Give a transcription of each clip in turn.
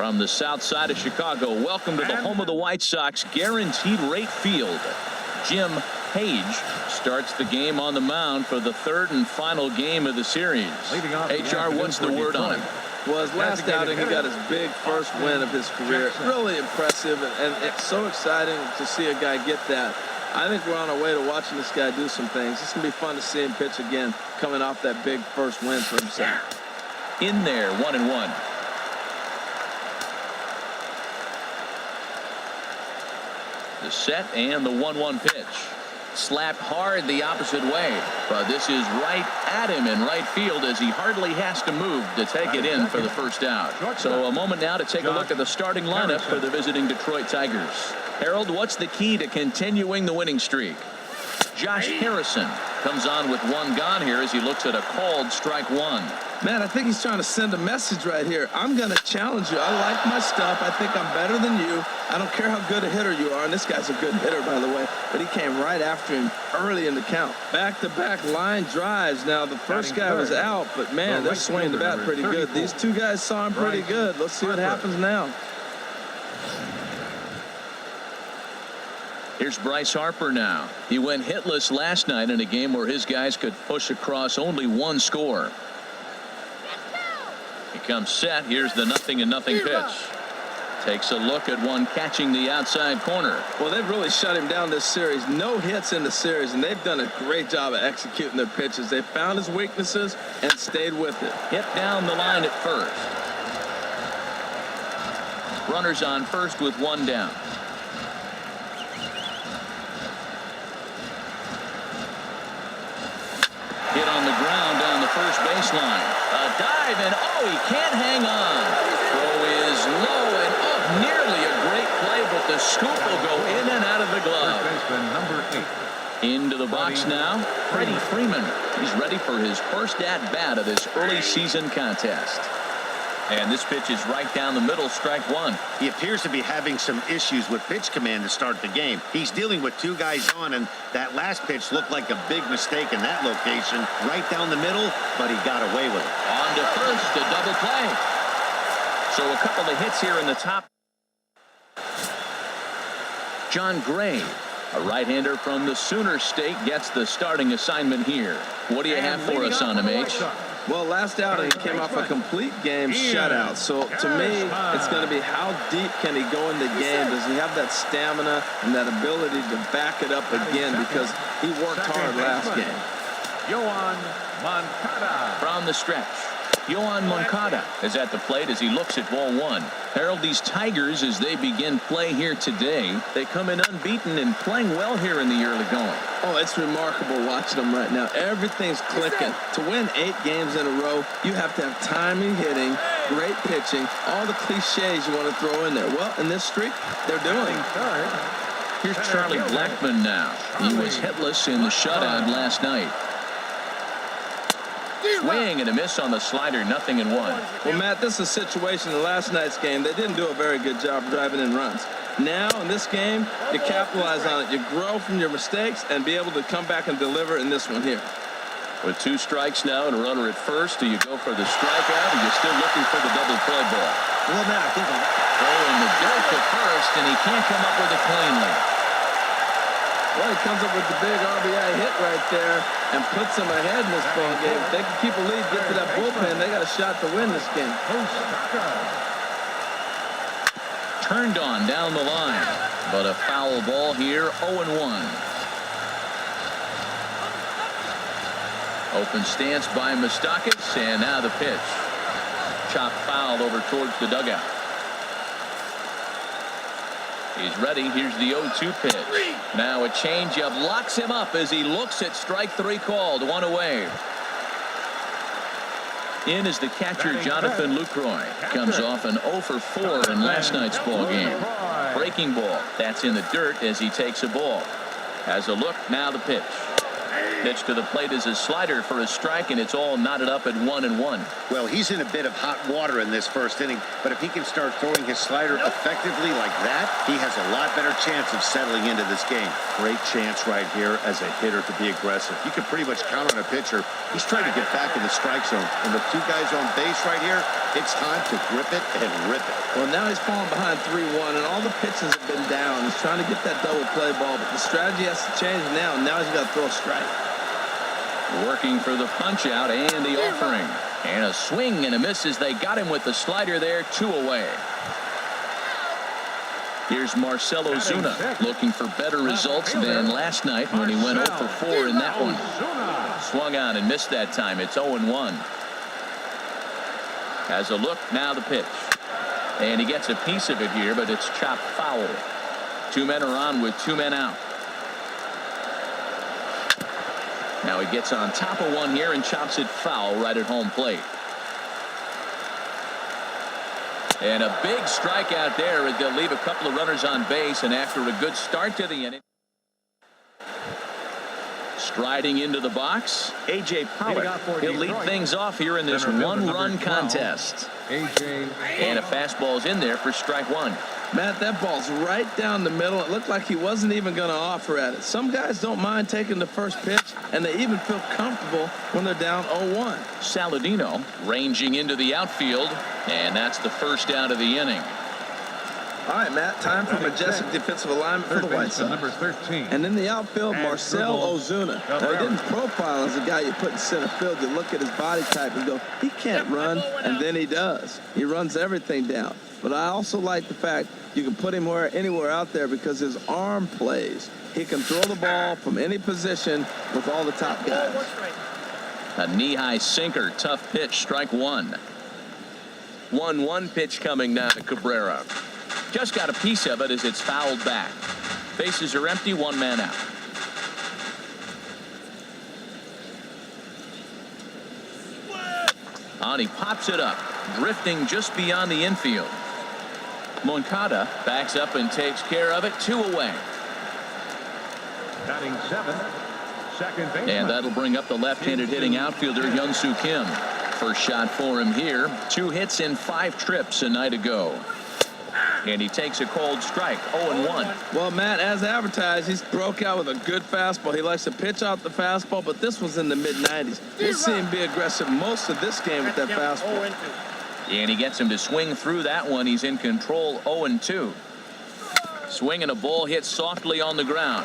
From the south side of Chicago, welcome to the home of the White Sox, Guaranteed Rate Field. Jim Page starts the game on the mound for the third and final game of the series. HR, what's the word on him? Well, his last outing, he got his big first win of his career. Really impressive, and it's so exciting to see a guy get that. I think we're on our way to watching this guy do some things. It's going to be fun to see him pitch again, coming off that big first win for himself. In there, 1-1. The set and the 1-1 pitch. Slapped hard the opposite way, but this is right at him in right field as he hardly has to move to take it in for the first out. So a moment now to take a look at the starting lineup for the visiting Detroit Tigers. Harold, what's the key to continuing the winning streak? Josh Harrison comes on with one gone here as he looks at a called strike one. Man, I think he's trying to send a message right here. I'm going to challenge you. I like my stuff. I think I'm better than you. I don't care how good a hitter you are. And this guy's a good hitter, by the way. But he came right after him early in the count. Back-to-back line drives. Now, the first guy was out, but, man, they're swinging the bat pretty good. These two guys saw him pretty good. Let's see what happens now. Here's Bryce Harper now. He went hitless last night in a game where his guys could push across only one score. He comes set. Here's the 0-0 pitch. Takes a look at one catching the outside corner. Well, they've really shut him down this series. No hits in the series, and they've done a great job of executing their pitches. They found his weaknesses and stayed with it. Hit down the line at first. Runners on first with one down. Hit on the ground down the first baseline. A dive, and oh, he can't hang on. Throw is low and up, nearly a great play, but the scoop will go in and out of the glove. Into the box now, Freddie Freeman. He's ready for his first at-bat of this early season contest. And this pitch is right down the middle, strike one. He appears to be having some issues with pitch command to start the game. He's dealing with two guys on, and that last pitch looked like a big mistake in that location. Right down the middle, but he got away with it. On to first, a double play. So a couple of hits here in the top. John Gray, a right-hander from the Sooner State, gets the starting assignment here. What do you have for us on him, H? Well, last outing he came off a complete game shutout. So to me, it's going to be how deep can he go in the game? Does he have that stamina and that ability to back it up again? Because he worked hard last game. Yoan Moncada. From the stretch, Yoan Moncada is at the plate as he looks at ball one. Harold, these Tigers, as they begin play here today, they come in unbeaten and playing well here in the early going. Oh, it's remarkable watching them right now. Everything's clicking. To win 8 games in a row, you have to have timely hitting, great pitching, all the cliches you want to throw in there. Well, in this streak, they're doing it. Here's Charlie Blackmon now. He was hitless in the shutout last night. Swing and a miss on the slider, 0-1. Well, Matt, this is a situation in last night's game. They didn't do a very good job driving in runs. Now, in this game, you capitalize on it. You grow from your mistakes and be able to come back and deliver in this one here. With 2 strikes now and a runner at first, do you go for the strikeout or you're still looking for the double play ball? Well, now I think throw in the dirt to first, and he can't come up with it cleanly. Well, he comes up with the big RBI hit right there and puts them ahead in this ball game. If they can keep a lead, get to that bullpen, they got a shot to win this game. Turned on down the line, but a foul ball here, 0-1. Open stance by Moustakas, and now the pitch. Chopped foul over towards the dugout. He's ready. Here's the 0-2 pitch. Now a changeup locks him up as he looks at strike 3 called. 1 away. In is the catcher, Jonathan Lucroy. Comes off an 0 for 4 in last night's ball game. Breaking ball. That's in the dirt as he takes a ball. Has a look. Now the pitch. Pitch to the plate is a slider for a strike, and it's all knotted up at 1-1. Well, he's in a bit of hot water in this first inning, but if he can start throwing his slider effectively like that, he has a lot better chance of settling into this game. Great chance right here as a hitter to be aggressive. You can pretty much count on a pitcher. He's trying to get back in the strike zone, and with two guys on base right here, it's time to grip it and rip it. Well, now he's falling behind 3-1, and all the pitches have been down. He's trying to get that double play ball, but the strategy has to change now. Now he's got to throw a strike. Working for the punch out and the offering. And a swing and a miss as they got him with the slider there, 2 away. Here's Marcell Ozuna looking for better results than last night when he went 0 for 4 in that one. Swung on and missed that time. It's 0-1. Has a look, now the pitch. And he gets a piece of it here, but it's chopped foul. 2 men are on with 2 men out. Now he gets on top of one here and chops it foul right at home plate. And a big strikeout there as they'll leave a couple of runners on base, and after a good start to the inning. Striding into the box, A.J. Pollock. He'll lead things off here in this one-run contest. And a fastball's in there for strike 1. Matt, that ball's right down the middle. It looked like he wasn't even going to offer at it. Some guys don't mind taking the first pitch, and they even feel comfortable when they're down 0-1. Saladino ranging into the outfield, and that's the first out of the inning. All right, Matt, time for majestic defensive alignment for the White Sox. Number 13. And in the outfield, Marcell Ozuna. Now, he didn't profile as a guy you put in center field. You look at his body type and go, he can't run, and then he does. He runs everything down. But I also like the fact you can put him anywhere out there because his arm plays. He can throw the ball from any position with all the top guys. A knee-high sinker, tough pitch, strike 1. 1-1 pitch coming now to Cabrera. Just got a piece of it as it's fouled back. Bases are empty, 1 man out. On he pops it up, drifting just beyond the infield. Moncada backs up and takes care of it, 2 away. Batting 7, second baseman. And that'll bring up the left-handed hitting outfielder Hyun-Soo Kim. First shot for him here. 2 hits in 5 trips a night ago. And he takes a cold strike, 0-1. Well, Matt, as advertised, he's broke out with a good fastball. He likes to pitch out the fastball, but this was in the mid-90s. We'll see him be aggressive most of this game with that fastball. And he gets him to swing through that one. He's in control, 0-2. Swing and a ball hit softly on the ground.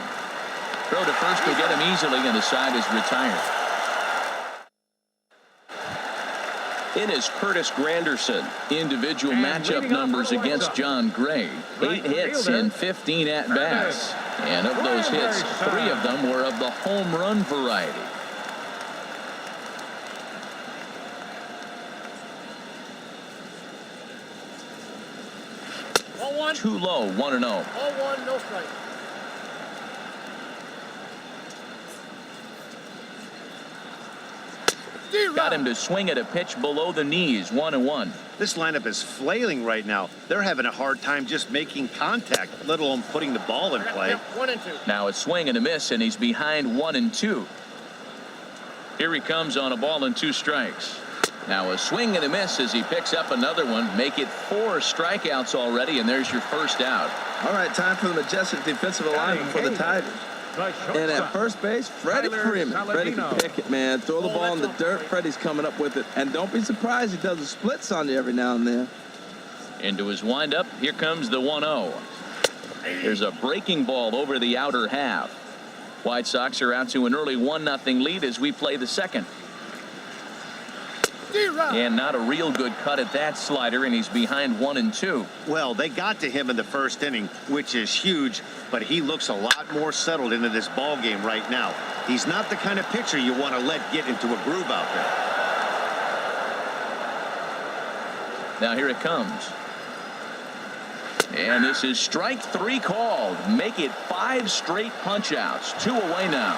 Throw to first will get him easily, and the side is retired. In is Curtis Granderson. Individual matchup numbers against John Gray. 8 hits in 15 at-bats. And of those hits, 3 of them were of the home run variety. Too low, 1-0. 0-1, no strike. Got him to swing at a pitch below the knees, 1-1. This lineup is flailing right now. They're having a hard time just making contact, let alone putting the ball in play. 1-2. Now a swing and a miss, and he's behind 1-2. Here he comes on a ball and 2 strikes. Now a swing and a miss as he picks up another one. Make it 4 strikeouts already, and there's your first out. All right, time for the majestic defensive alignment for the Tigers. And at first base, Freddie Freeman. Freddie can pick it, man. Throw the ball in the dirt. Freddie's coming up with it. And don't be surprised he does the splits on you every now and then. Into his windup, here comes the 1-0. There's a breaking ball over the outer half. White Sox are out to an early 1-0 lead as we play the second. And not a real good cut at that slider, and he's behind 1-2. Well, they got to him in the first inning, which is huge, but he looks a lot more settled into this ball game right now. He's not the kind of pitcher you want to let get into a groove out there. Now here it comes. And this is strike 3 called. Make it 5 straight punch-outs. 2 away now.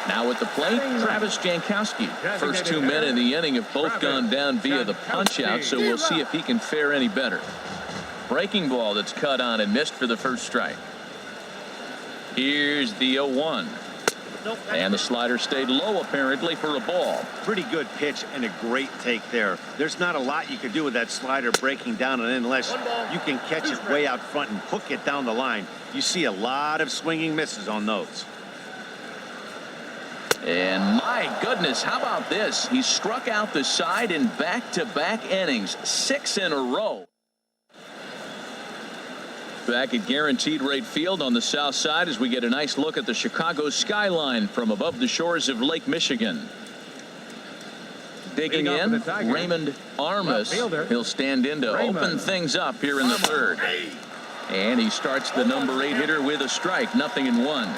Now at the plate, Travis Jankowski. First 2 men in the inning have both gone down via the punch-out, so we'll see if he can fare any better. Breaking ball that's cut on and missed for the first strike. Here's the 0-1. Nope. And the slider stayed low apparently for a ball. Pretty good pitch and a great take there. There's not a lot you can do with that slider breaking down and unless you can catch it way out front and hook it down the line. You see a lot of swinging misses on those. And my goodness, how about this? He struck out the side in back-to-back innings, 6 in a row. Back at Guaranteed Rate Field on the south side as we get a nice look at the Chicago skyline from above the shores of Lake Michigan. Digging in, Raymond Armas. He'll stand in to open things up here in the third. And he starts the number 8 hitter with a strike, 0-1.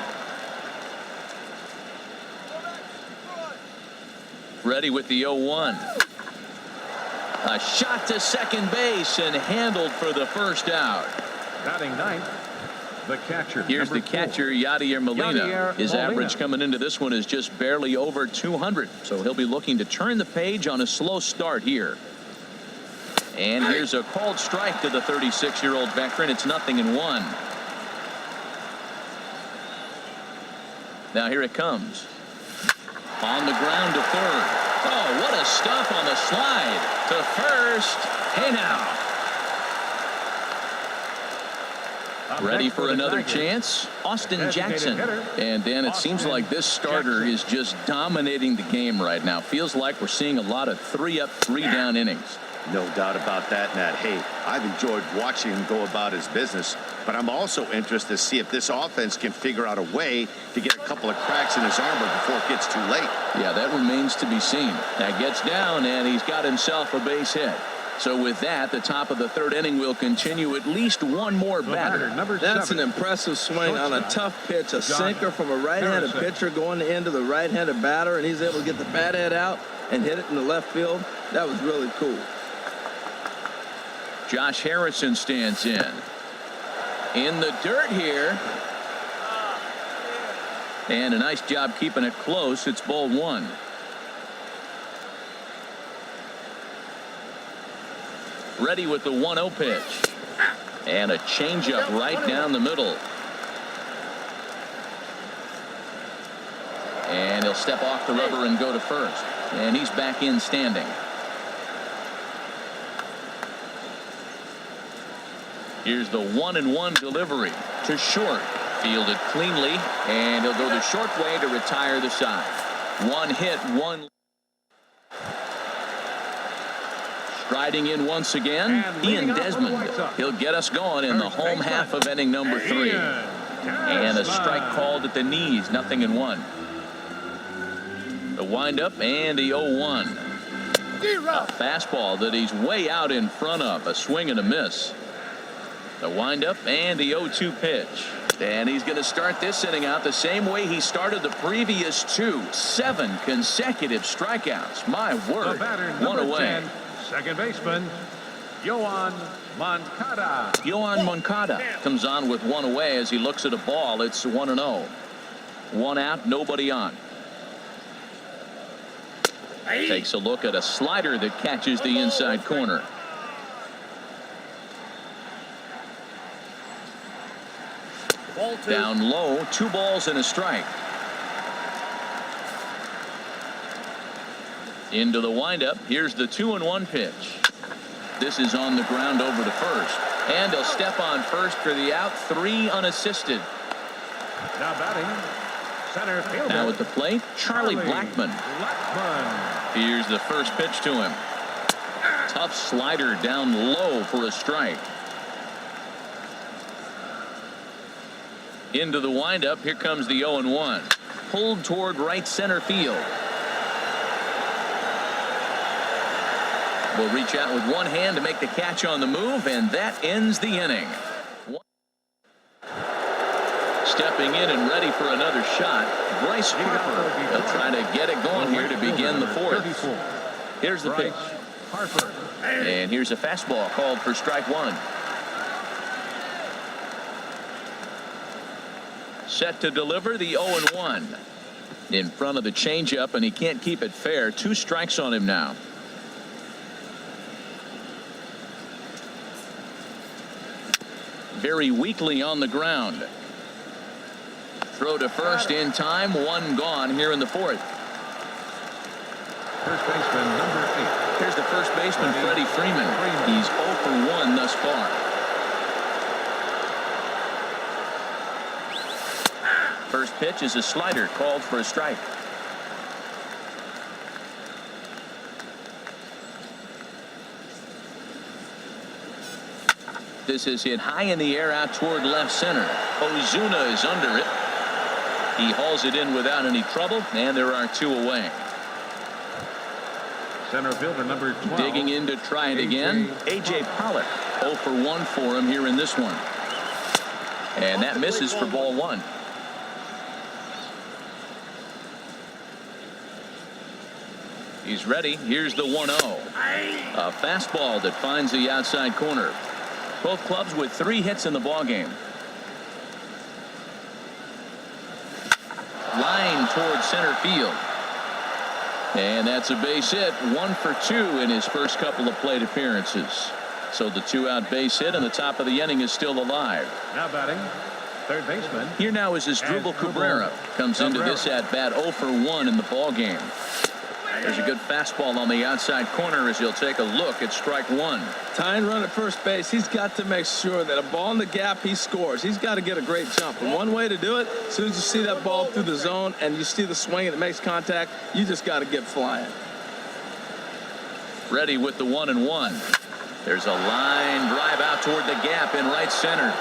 Ready with the 0-1. A shot to second base and handled for the first out. Batting ninth, the catcher. Here's the catcher, Yadier Molina. His average coming into this one is just barely over 200. So he'll be looking to turn the page on a slow start here. And here's a called strike to the 36-year-old veteran. It's 0-1. Now here it comes. On the ground to third. Oh, what a stuff on the slide to first. Hey now. Ready for another chance? Austin Jackson. And Dan, it seems like this starter is just dominating the game right now. Feels like we're seeing a lot of 3-up, 3-down innings. No doubt about that, Matt. Hey, I've enjoyed watching him go about his business, but I'm also interested to see if this offense can figure out a way to get a couple of cracks in his armor before it gets too late. Yeah, that remains to be seen. That gets down, and he's got himself a base hit. So with that, the top of the third inning will continue. At least one more batter. That's an impressive swing on a tough pitch. A sinker from a right-handed pitcher going into the right-handed batter, and he's able to get the bat head out and hit it in the left field. That was really cool. Josh Harrison stands in the dirt here. And a nice job keeping it close. It's ball 1. Ready with the 1-0 pitch. And a changeup right down the middle. And he'll step off the rubber and go to first. And he's back in standing. Here's the 1-1 delivery to short. Fielded cleanly, and he'll go the short way to retire the side. One hit, one. Striding in once again, Ian Desmond. He'll get us going in the home half of inning number 3. And a strike called at the knees, 0-1. The windup and the 0-1. A fastball that he's way out in front of. A swing and a miss. The windup and the 0-2 pitch. And he's going to start this inning out the same way he started the previous 2. 7 consecutive strikeouts. My word. One away. 10, second baseman, Yoan Moncada. Yoan Moncada comes on with 1 away as he looks at a ball. It's 1-0. 1 out, nobody on. Takes a look at a slider that catches the inside corner. Down low, 2 balls and a strike. Into the windup. Here's the 2-1 pitch. This is on the ground over to first. And he'll step on first for the out. 3 unassisted. Now batting, center fielder. Now at the plate, Charlie Blackmon. Here's the first pitch to him. Tough slider down low for a strike. Into the windup. Here comes the 0-1. Pulled toward right center field. Will reach out with one hand to make the catch on the move, and that ends the inning. Stepping in and ready for another shot, Bryce Harper. He'll try to get it going here to begin the 4th. Here's the pitch. And here's a fastball called for strike 1. Set to deliver the 0-1. In front of the changeup, and he can't keep it fair. 2 strikes on him now. Very weakly on the ground. throw to first in time. One gone here in the fourth. First baseman, number 8. Here's the first baseman, Freddie Freeman. He's 0 for 1 thus far. First pitch is a slider called for a strike. This is hit high in the air out toward left center. Ozuna is under it. He hauls it in without any trouble, and there are 2 away. Center fielder, number 12. Digging in to try it again. A.J. Pollock. 0 for 1 for him here in this one. And that misses for ball 1. He's ready. Here's the 1-0. A fastball that finds the outside corner. Both clubs with 3 hits in the ballgame. Line towards center field. And that's a base hit. 1 for 2 in his first couple of plate appearances. So the 2-out base hit and the top of the inning is still alive. Now batting, third baseman. Here now is Asdrubal Cabrera. Comes into this at bat 0 for 1 in the ballgame. There's a good fastball on the outside corner as he'll take a look at strike 1. Tying run at first base. He's got to make sure that a ball in the gap, he scores. He's got to get a great jump. And one way to do it, as soon as you see that ball through the zone and you see the swing and it makes contact, you just got to get flying. Ready with the 1-1. There's a line drive out toward the gap in right center.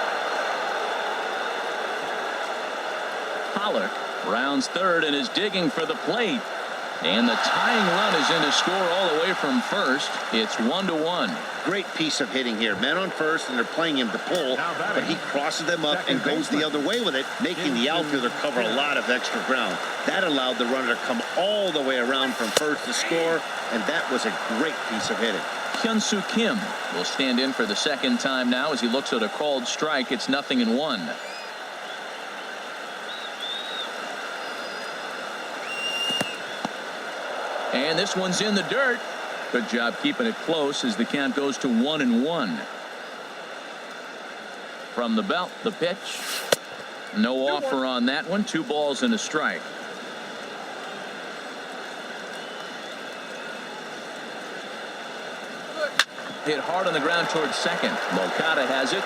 Pollock rounds third and is digging for the plate. And the tying run is in to score all the way from first. It's 1-1. Great piece of hitting here. Men on first, and they're playing him to pull, but he crosses them up and goes the other way with it, making the outfielder cover a lot of extra ground. That allowed the runner to come all the way around from first to score, and that was a great piece of hitting. Hyun-Soo Kim will stand in for the second time now as he looks at a called strike. It's 0-1. And this one's in the dirt. Good job keeping it close as the count goes to 1-1. From the belt, the pitch. No offer on that one. 2 balls and a strike. Hit hard on the ground towards second. Moncada has it.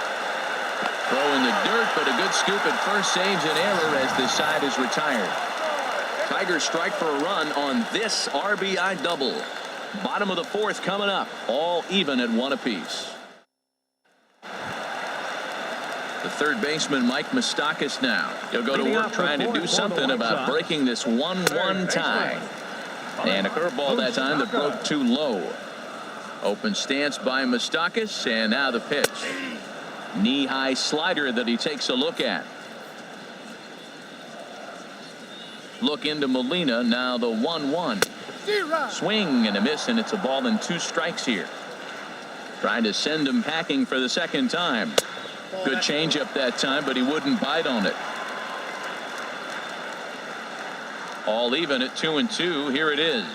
Throw in the dirt, but a good scoop at first saves an error as this side is retired. Tigers strike for a run on this RBI double. Bottom of the fourth coming up. All even at 1 apiece. The third baseman, Mike Moustakas, now. He'll go to work trying to do something about breaking this 1-1 tie. And a curveball that time that broke too low. Open stance by Moustakas, and now the pitch. Knee-high slider that he takes a look at. Look into Molina. Now the 1-1. Swing and a miss, and it's a ball and 2 strikes here. Trying to send him packing for the second time. Good changeup that time, but he wouldn't bite on it. All even at 2-2. Here it is.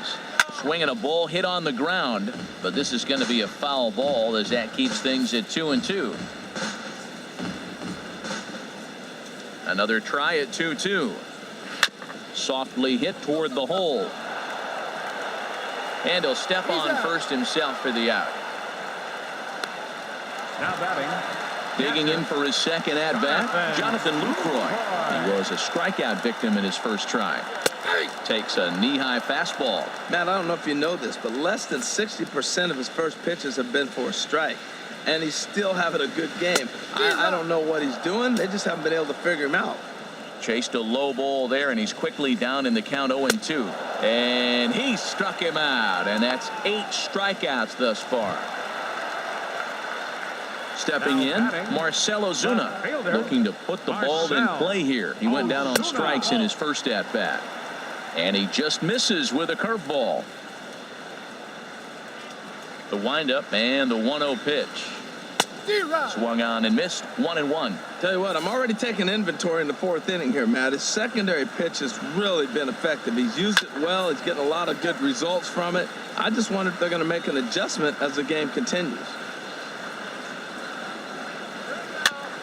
Swinging a ball hit on the ground, but this is going to be a foul ball as that keeps things at 2-2. Another try at 2-2. Softly hit toward the hole. And he'll step on first himself for the out. Now batting. Digging in for his second at-bat, Jonathan Lucroy. He was a strikeout victim in his first try. Takes a knee-high fastball. Matt, I don't know if you know this, but less than 60% of his first pitches have been for a strike. And he's still having a good game. I don't know what he's doing. They just haven't been able to figure him out. Chased a low ball there, and he's quickly down in the count 0-2. And he struck him out, and that's 8 strikeouts thus far. Stepping in, Marcell Ozuna, looking to put the ball in play here. He went down on strikes in his first at-bat. And he just misses with a curveball. The windup and the 1-0 pitch. Swung on and missed. 1-1. Tell you what, I'm already taking inventory in the fourth inning here, Matt. His secondary pitch has really been effective. He's used it well. He's getting a lot of good results from it. I just wonder if they're going to make an adjustment as the game continues.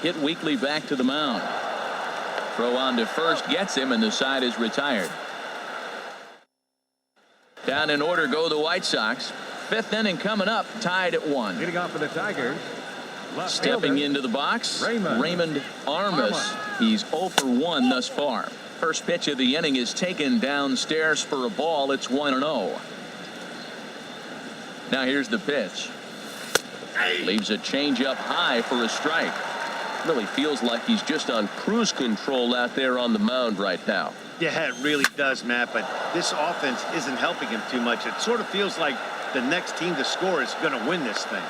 Hit weakly back to the mound. Throw on to first gets him, and the side is retired. Down in order go the White Sox. Fifth inning coming up, tied at 1. Leading off for the Tigers. Stepping into the box, Raymond Armas. He's 0 for 1 thus far. First pitch of the inning is taken downstairs for a ball. It's 1-0. Now here's the pitch. Leaves a changeup high for a strike. Really feels like he's just on cruise control out there on the mound right now. Yeah, it really does, Matt, but this offense isn't helping him too much. It sort of feels like the next team to score is going to win this thing.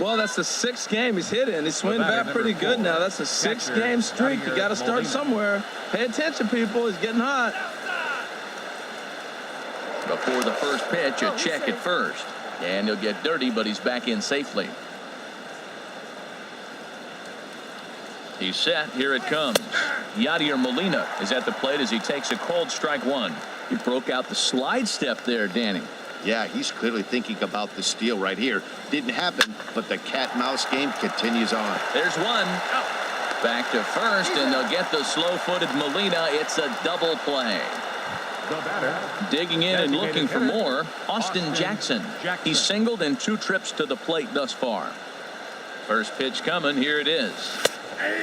Well, that's the 6th game he's hit in. He's swinging back pretty good now. That's a 6-game streak. You got to start somewhere. Pay attention, people. He's getting hot. Before the first pitch, a check at first. And he'll get dirty, but he's back in safely. He's set. Here it comes. Yadier Molina is at the plate as he takes a cold strike 1. He broke out the slide step there, Danny. Yeah, he's clearly thinking about the steal right here. Didn't happen, but the cat-mouse game continues on. There's one. Back to first, and they'll get the slow-footed Molina. It's a double play. The batter. Digging in and looking for more, Austin Jackson. He's singled in 2 trips to the plate thus far. First pitch coming. Here it is.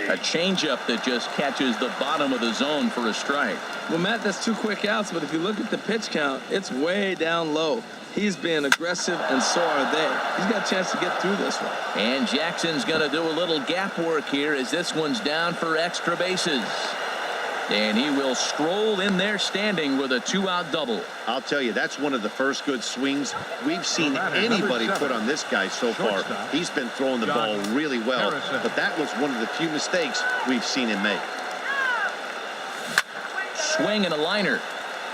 A changeup that just catches the bottom of the zone for a strike. Well, Matt, that's 2 quick outs, but if you look at the pitch count, it's way down low. He's being aggressive, and so are they. He's got a chance to get through this one. And Jackson's going to do a little gap work here as this one's down for extra bases. And he will stroll in there standing with a 2-out double. I'll tell you, that's one of the first good swings we've seen anybody put on this guy so far. He's been throwing the ball really well, but that was one of the few mistakes we've seen him make. Swing and a liner,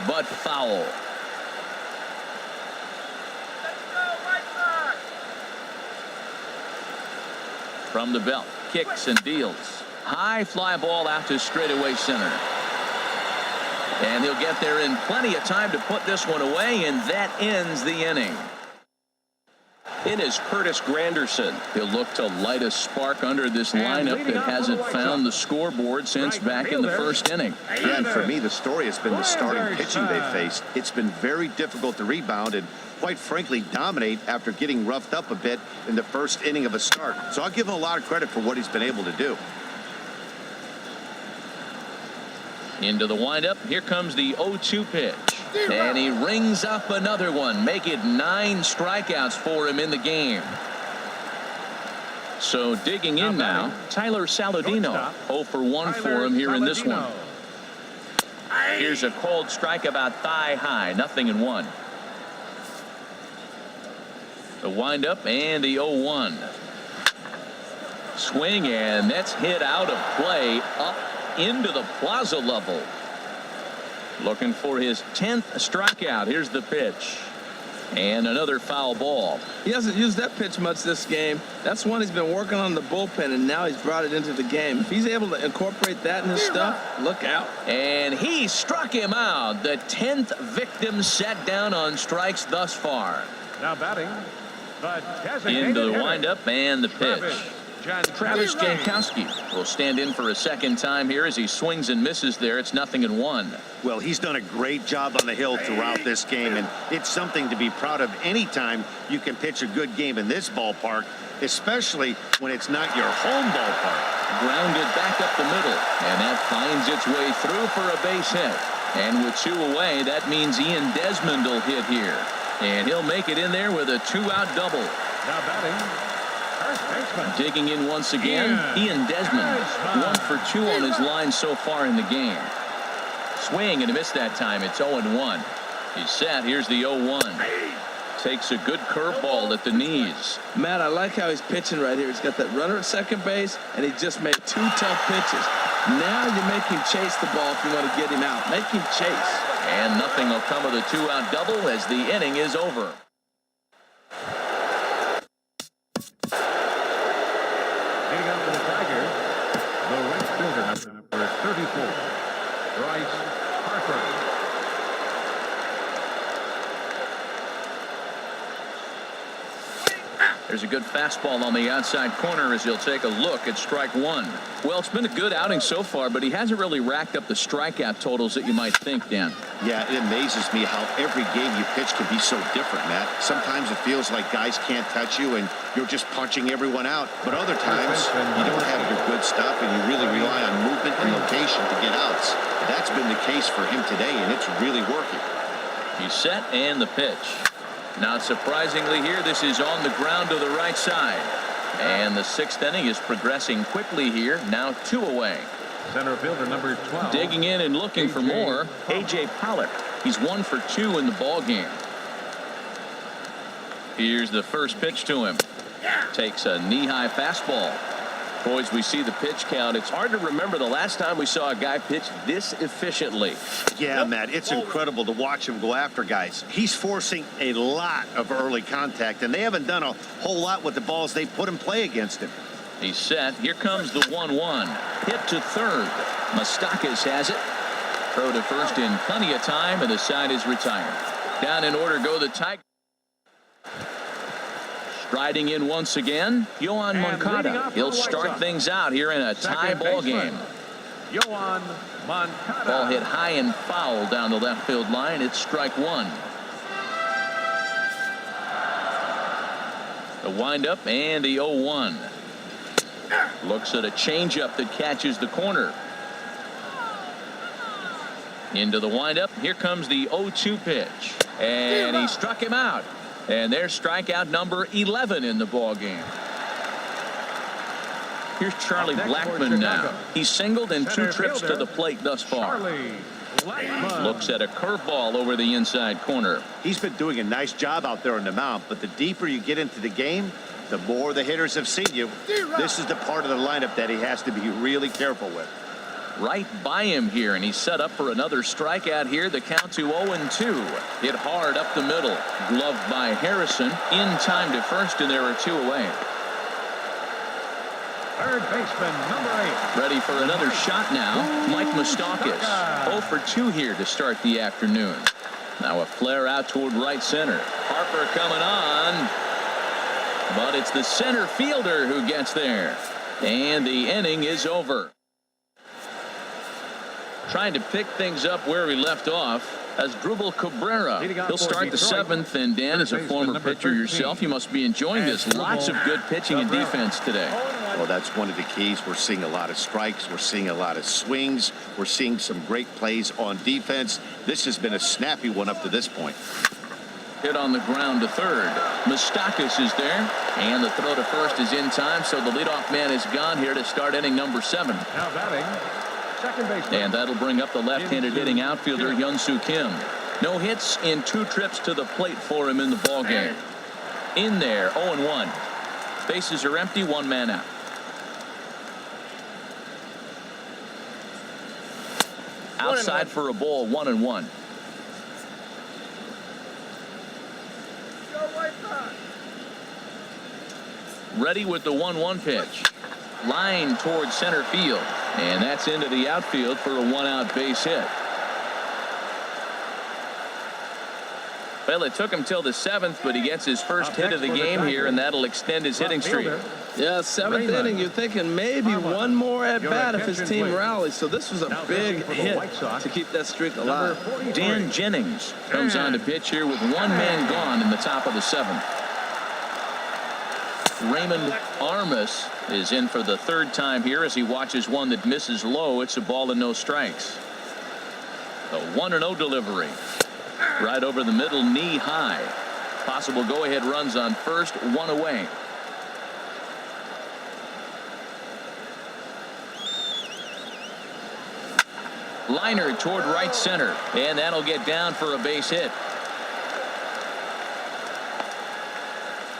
but foul. From the belt, kicks and deals. High fly ball out to straightaway center. And he'll get there in plenty of time to put this one away, and that ends the inning. In is Curtis Granderson. He'll look to light a spark under this lineup that hasn't found the scoreboard since back in the first inning. Yeah, and for me, the story has been the starting pitching they've faced. It's been very difficult to rebound and, quite frankly, dominate after getting roughed up a bit in the first inning of a start. So I'll give him a lot of credit for what he's been able to do. Into the windup. Here comes the 0-2 pitch. And he rings up another one. Make it 9 strikeouts for him in the game. So digging in now, Tyler Saladino. 0 for 1 for him here in this one. Here's a cold strike about thigh high. 0-1. The windup and the 0-1. Swing, and that's hit out of play up into the plaza level. Looking for his 10th strikeout. Here's the pitch. And another foul ball. He hasn't used that pitch much this game. That's one he's been working on the bullpen, and now he's brought it into the game. If he's able to incorporate that in his stuff, look out. And he struck him out. The 10th victim set down on strikes thus far. Now batting. The into the windup and the pitch. Travis Jankowski will stand in for a second time here as he swings and misses there. It's 0-1. Well, he's done a great job on the hill throughout this game, and it's something to be proud of anytime you can pitch a good game in this ballpark, especially when it's not your home ballpark. Grounded back up the middle, and that finds its way through for a base hit. And with 2 away, that means Ian Desmond will hit here. And he'll make it in there with a 2-out double. Now batting. Digging in once again, Ian Desmond. 1 for 2 on his line so far in the game. Swing and a miss that time. It's 0-1. He's set. Here's the 0-1. Takes a good curveball at the knees. Matt, I like how he's pitching right here. He's got that runner at second base, and he just made 2 tough pitches. Now you make him chase the ball if you want to get him out. Make him chase. And nothing will come of the 2-out double as the inning is over. Leading up to the Tigers, the right fielder, number 34, Bryce Harper. There's a good fastball on the outside corner as he'll take a look at strike one. Well, it's been a good outing so far, but he hasn't really racked up the strikeout totals that you might think, Dan. Yeah, it amazes me how every game you pitch can be so different, Matt. Sometimes it feels like guys can't touch you and you're just punching everyone out. But other times you don't have your good stuff and you really rely on movement and location to get outs. That's been the case for him today, and it's really working. He's set and the pitch. Not surprisingly here, this is on the ground to the right side. And the sixth inning is progressing quickly here. Now 2 away. Center fielder number 12. Digging in and looking for more, A.J. Pollock. He's 1 for 2 in the ball game. Here's the first pitch to him. Takes a knee-high fastball. Boys, we see the pitch count. It's hard to remember the last time we saw a guy pitch this efficiently. Yeah, Matt, it's incredible to watch him go after guys. He's forcing a lot of early contact, and they haven't done a whole lot with the balls they put in play against him. He's set. Here comes the 1-1. Hit to third. Mustakis has it. Throw to first in plenty of time, and the side is retired. Down in order go the Tigers. Striding in once again, Yohan Moncada. He'll start things out here in a tie ball game. Yohan Moncada. Ball hit high and foul down the left field line. It's strike one. The windup and the 0-1. Looks at a changeup that catches the corner. Into the windup. Here comes the 0-2 pitch. And he struck him out. And there's strikeout number 11 in the ball game. Here's Charlie Blackmon now. He's singled in 2 trips to the plate thus far. Looks at a curveball over the inside corner. He's been doing a nice job out there on the mound, but the deeper you get into the game, the more the hitters have seen you. This is the part of the lineup that he has to be really careful with. Right by him here, and he's set up for another strikeout here. The count to 0-2. Hit hard up the middle. Gloved by Harrison. In time to first, and there are 2 away. Third baseman, number 8. Ready for another shot now. Mike Moustakas. 0 for 2 here to start the afternoon. Now a flare out toward right center. Harper coming on. But it's the center fielder who gets there. And the inning is over. Trying to pick things up where we left off as Drupal Cabrera. He'll start the 7th, and Dan, as a former pitcher yourself, you must be enjoying this. Lots of good pitching and defense today. Well, that's one of the keys. We're seeing a lot of strikes. We're seeing a lot of swings. We're seeing some great plays on defense. This has been a snappy one up to this point. Hit on the ground to third. Moustakas is there, and the throw to first is in time, so the leadoff man is gone here to start inning number 7. Now batting, second baseman. And that'll bring up the left-handed hitting outfielder Hyun-Soo Kim. No hits in 2 trips to the plate for him in the ball game. In there, 0-1. Bases are empty, 1 man out. Outside for a ball, 1-1. Ready with the 1-1 pitch. Line towards center field. And that's into the outfield for a 1-out base hit. Well, it took him till the 7th, but he gets his first hit of the game here, and that'll extend his hitting streak. Yeah, 7th inning, you're thinking maybe one more at bat if his team rallies. So this was a big hit to keep that streak alive. Dan Jennings comes on to pitch here with 1 man gone in the top of the 7th. Raymond Armas is in for the 3rd time here as he watches one that misses low. It's a ball and no strikes. The 1-0 delivery. Right over the middle, knee high. Possible go-ahead runs on first, 1 away. Liner toward right center, and that'll get down for a base hit.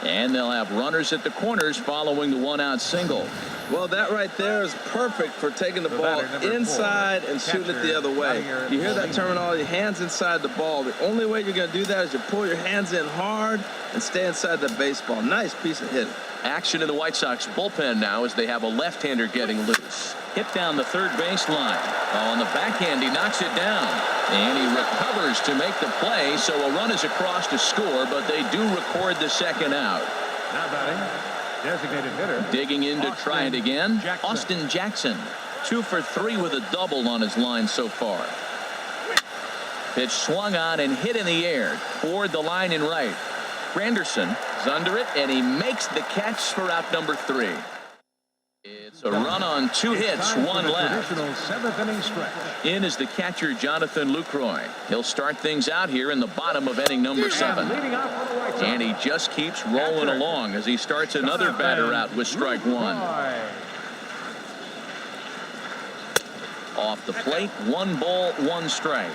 And they'll have runners at the corners following the 1-out single. Well, that right there is perfect for taking the ball inside and shooting it the other way. You hear that terminology, hands inside the ball. The only way you're going to do that is you pull your hands in hard and stay inside the baseball. Nice piece of hitting. Action in the White Sox bullpen now as they have a left-hander getting loose. Hit down the third baseline. On the backhand, he knocks it down. And he recovers to make the play, so a run is across to score, but they do record the 2nd out. Now batting, designated hitter. Digging in to try it again. Austin Jackson, 2 for 3 with a double on his line so far. Pitch swung on and hit in the air toward the line and right. Granderson is under it, and he makes the catch for out number 3. It's a run on 2 hits, 1 left. Traditional 7th inning stretch. In is the catcher, Jonathan Lucroy. He'll start things out here in the bottom of inning number 7. Leading off for the White Sox. And he just keeps rolling along as he starts another batter out with strike 1. Off the plate, 1 ball, 1 strike.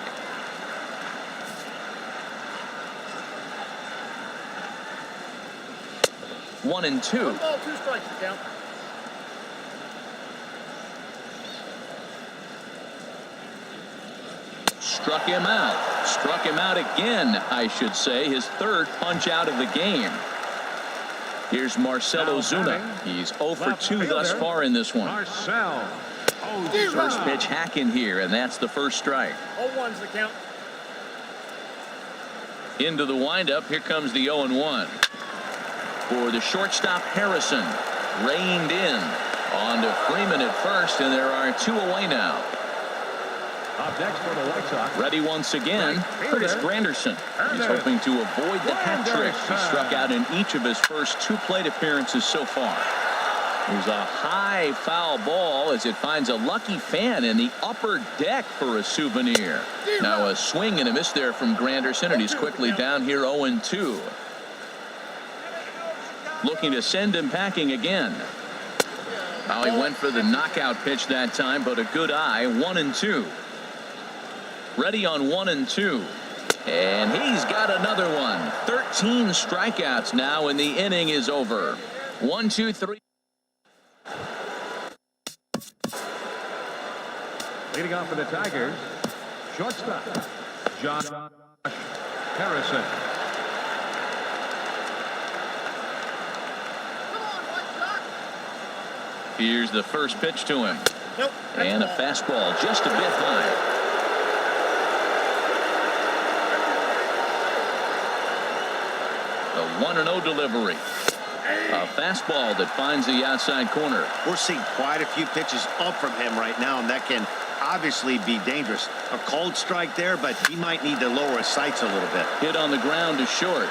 One and 2. 1 ball, 2 strikes to count. Struck him out. Struck him out again, I should say. His 3rd punch out of the game. Here's Marcelo Zuna. He's 0 for 2 thus far in this one. Marcel. First pitch hack in here, and that's the first strike. 0-1's the count. Into the windup. Here comes the 0-1. For the shortstop, Harrison. Reined in. On to Freeman at first, and there are 2 away now. Up next for the White Sox. Ready once again, Curtis Granderson. He's hoping to avoid the hat trick. He struck out in each of his first 2 plate appearances so far. There's a high foul ball as it finds a lucky fan in the upper deck for a souvenir. Now a swing and a miss there from Granderson, and he's quickly down here 0-2. Looking to send him packing again. Now he went for the knockout pitch that time, but a good eye. 1-2. Ready on 1-2. And he's got another one. 13 strikeouts now, and the inning is over. 1, 2, 3. Leading off for the Tigers, shortstop, Josh Harrison. Here's the first pitch to him. Nope. And a fastball just a bit high. The 1-0 delivery. A fastball that finds the outside corner. We're seeing quite a few pitches up from him right now, and that can obviously be dangerous. A cold strike there, but he might need to lower his sights a little bit. Hit on the ground to short.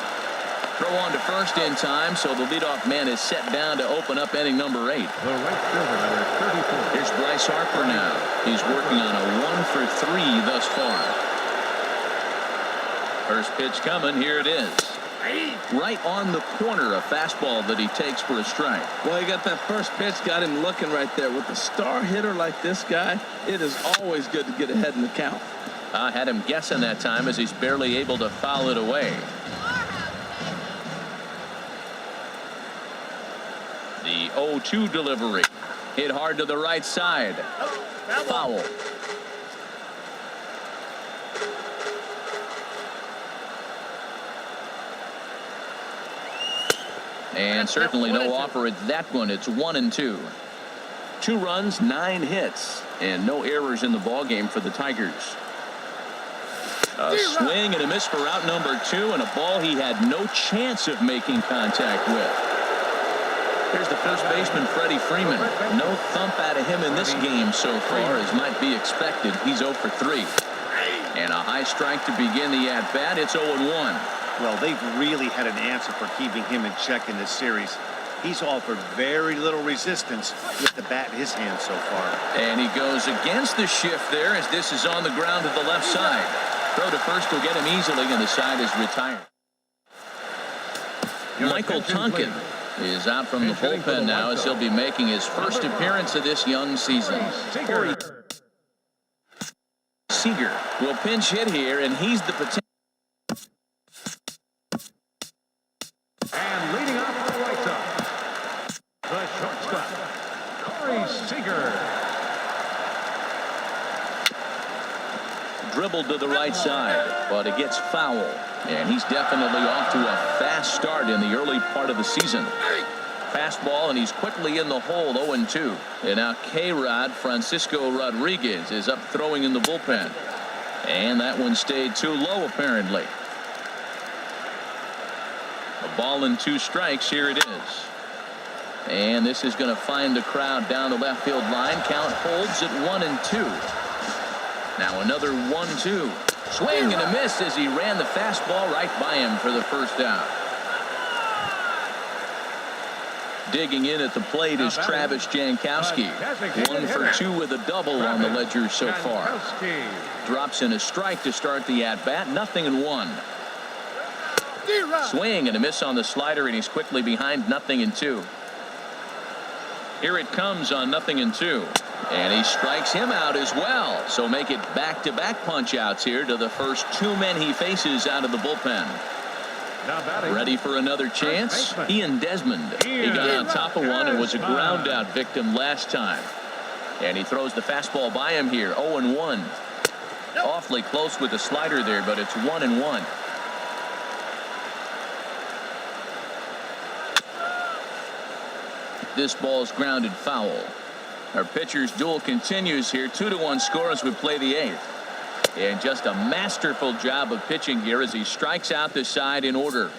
Throw on to first in time, so the leadoff man is set down to open up inning number 8. The right fielder, number 34. Here's Bryce Harper now. He's working on a 1 for 3 thus far. First pitch coming. Here it is. Right on the corner, a fastball that he takes for a strike. Well, he got that first pitch, got him looking right there. With a star hitter like this guy, it is always good to get ahead in the count. I had him guessing that time as he's barely able to foul it away. The 0-2 delivery. Hit hard to the right side. Foul. And certainly no offer at that one. It's 1-2. 2 runs, 9 hits, and no errors in the ballgame for the Tigers. A swing and a miss for out number 2, and a ball he had no chance of making contact with. Here's the first baseman, Freddie Freeman. No thump out of him in this game so far, as might be expected. He's 0 for 3. And a high strike to begin the at-bat. It's 0-1. Well, they've really had an answer for keeping him in check in this series. He's offered very little resistance with the bat in his hand so far. And he goes against the shift there as this is on the ground to the left side. Throw to first will get him easily, and the side is retired. Michael Tonkin is out from the bullpen now as he'll be making his first appearance of this young season. Corey Seager will pinch hit here, and he's the potential. And leading off for the White Sox, the shortstop, Corey Seager. Dribbled to the right side, but it gets foul. And he's definitely off to a fast start in the early part of the season. Fastball, and he's quickly in the hole, 0-2. And now K-Rod Francisco Rodriguez is up throwing in the bullpen. And that one stayed too low, apparently. A Ball and 2 strikes. Here it is. And this is going to find the crowd down the left field line. Count holds at 1-2. Now another 1-2. Swing and a miss as he ran the fastball right by him for the first out. Digging in at the plate is Travis Jankowski. 1 for 2 with a double on the ledger so far. Drops in a strike to start the at-bat. 0-1. Swing and a miss on the slider, and he's quickly behind 0-2. Here it comes on 0-2. And he strikes him out as well. So make it back-to-back punch outs here to the first 2 men he faces out of the bullpen. Ready for another chance? Ian Desmond. He got on top of one and was a ground out victim last time. And he throws the fastball by him here. 0-1. Awfully close with the slider there, but it's 1-1. This ball's grounded foul. Our pitcher's duel continues here. 2-1 score as we play the 8th. And just a masterful job of pitching here as he strikes out the side in order.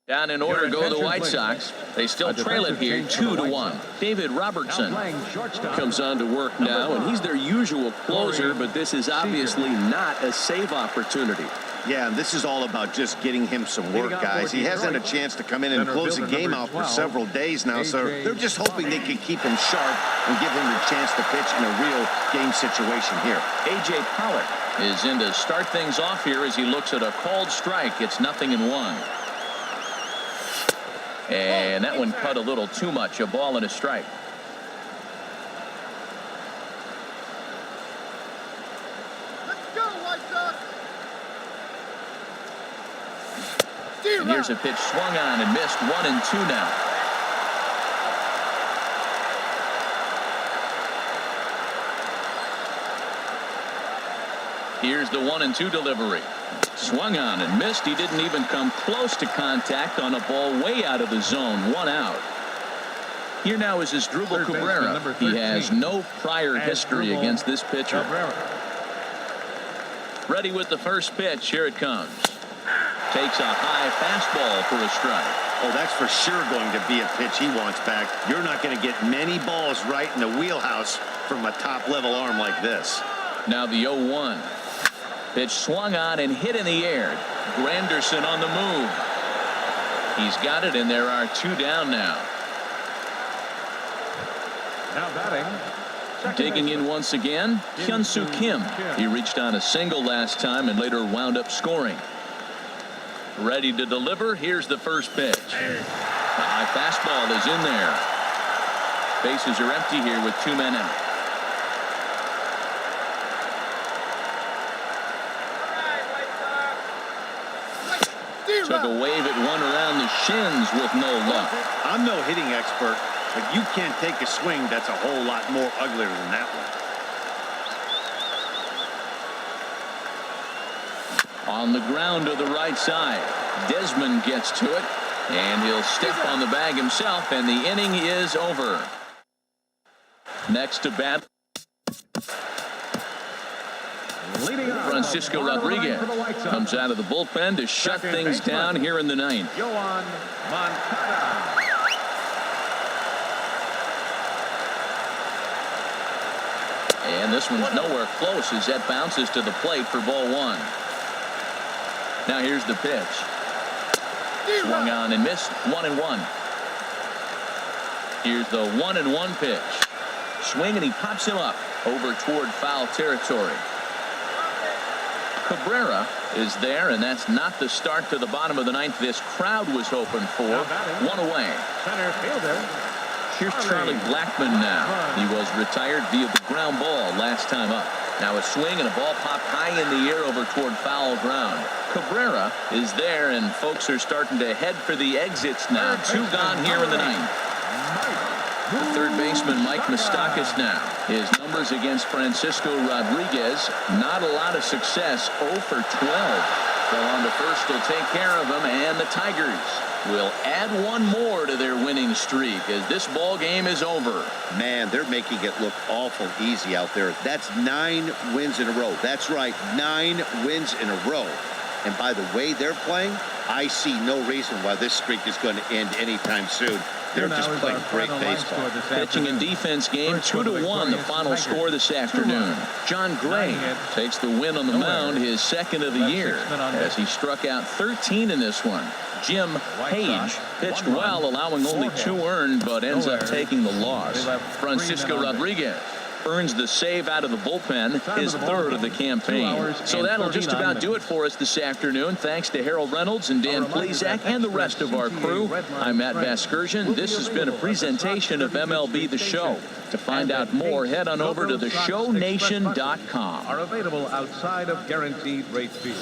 Down in order go the White Sox. They still trail it here 2-1. David Robertson comes on to work now, and he's their usual closer, but this is obviously not a save opportunity. Yeah, and this is all about just getting him some work, guys. He hasn't had a chance to come in and close the game out for several days now, so they're just hoping they can keep him sharp and give him a chance to pitch in a real game situation here. A.J. Pollock is in to start things off here as he looks at a called strike. It's 0-1. And that one cut a little too much. A ball and a strike. And here's a pitch swung on and missed. 1-2 now. Here's the 1-2 delivery. Swung on and missed. He didn't even come close to contact on a ball way out of the zone. 1 out. Here now is Asdrubal Cabrera. He has no prior history against this pitcher. Ready with the first pitch. Here it comes. Takes a high fastball for a strike. Oh, that's for sure going to be a pitch he wants back. You're not going to get many balls right in the wheelhouse from a top-level arm like this. Now the 0-1. Pitch swung on and hit in the air. Granderson on the move. He's got it, and there are 2 down now. Now batting. Digging in once again, Hyun-Soo Kim. He reached on a single last time and later wound up scoring. Ready to deliver. Here's the first pitch. The high fastball is in there. Bases are empty here with 2 men out. Took a wave at one around the shins with no luck. I'm no hitting expert, but you can't take a swing that's a whole lot more uglier than that one. On the ground to the right side. Desmond gets to it, and he'll step on the bag himself, and the inning is over. Next to bat, Francisco Rodriguez comes out of the bullpen to shut things down here in the 9th. And this one's nowhere close as that bounces to the plate for ball 1. Now here's the pitch. Swung on and missed. 1-1. Here's the 1-1 pitch. Swing, and he pops him up over toward foul territory. Cabrera is there, and that's not the start to the bottom of the 9th this crowd was hoping for. 1 away. Center fielder. Here's Charlie Blackmon now. He was retired via the ground ball last time up. Now a swing and a ball popped high in the air over toward foul ground. Cabrera is there, and folks are starting to head for the exits now. 2 gone here in the 9th. The third baseman, Mike Moustakas now. His numbers against Francisco Rodriguez, not a lot of success. 0 for 12. Fell on to first, will take care of him, and the Tigers will add 1 more to their winning streak as this ball game is over. Man, they're making it look awful easy out there. That's 9 wins in a row. That's right, 9 wins in a row. And by the way they're playing, I see no reason why this streak is going to end anytime soon. They're just playing great baseball. Pitching and defense game 2-1, the final score this afternoon. John Gray takes the win on the mound, his second of the year, as he struck out 13 in this one. Jim Page pitched well, allowing only 2 earned, but ends up taking the loss. Francisco Rodriguez earns the save out of the bullpen, his third of the campaign. So that'll just about do it for us this afternoon. Thanks to Harold Reynolds and Dan Plezak and the rest of our crew. I'm Matt Vasgersian. This has been a presentation of MLB The Show. To find out more, head on over to theshownation.com. Are available outside of guaranteed rate field.